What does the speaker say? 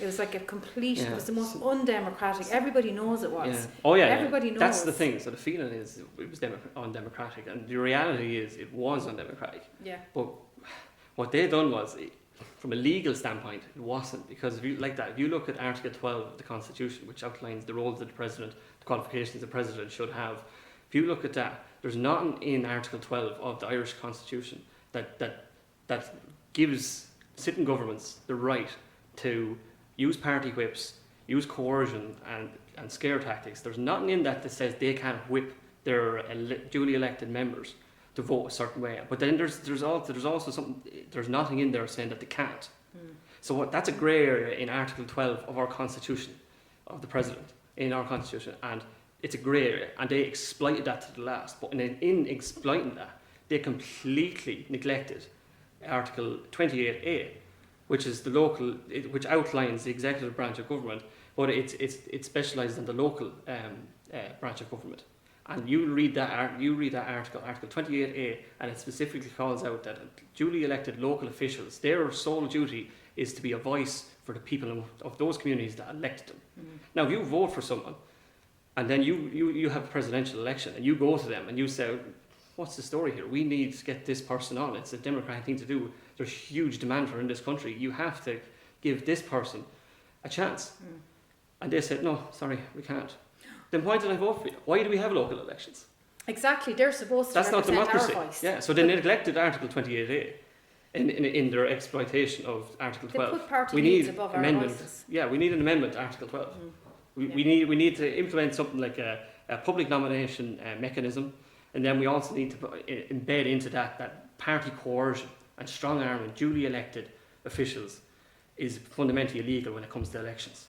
It was like a complete, Yeah. it was the most undemocratic. Everybody knows it was. Yeah. Oh yeah, Everybody yeah. knows. That's the thing. So the feeling is it was undemocratic, and the reality is it was undemocratic. Yeah. But what they done was, from a legal standpoint, it wasn't, because if you look at Article 12 of the Constitution, which outlines the roles of the President, the qualifications the President should have. If you look at that, there's nothing in Article 12 of the Irish Constitution that gives sitting governments the right to use party whips, use coercion and scare tactics. There's nothing in that says they can't whip their duly elected members to vote a certain way. But then there's also something, there's nothing in there saying that they can't. So that's a grey area in Article 12 of our Constitution, of the President, in our Constitution, and it's a grey area, and they exploited that to the last. But in exploiting that, they completely neglected Article 28A, which is which outlines the executive branch of government, but it specialises in the local branch of government. And you read that article, Article 28A, and it specifically calls out that duly elected local officials, their sole duty is to be a voice for the people of those communities that elected them. Now, if you vote for someone, and then you have a presidential election, and you go to them and you say, what's the story here? We need to get this person on. It's a democratic thing to do. There's huge demand for it in this country. You have to give this person a chance. And they said, no, sorry, we can't. Then why did I vote for you? Why do we have local elections? Exactly, they're supposed to That's not represent democracy. our voice. Yeah, so they neglected Article 28A in their exploitation of Article 12. They put party we needs need above amendment. our voices. Yeah, we need an amendment to Article 12. We need to implement something like a public nomination mechanism, and then we also need to embed into that party coercion and strong arming duly elected officials is fundamentally illegal when it comes to elections.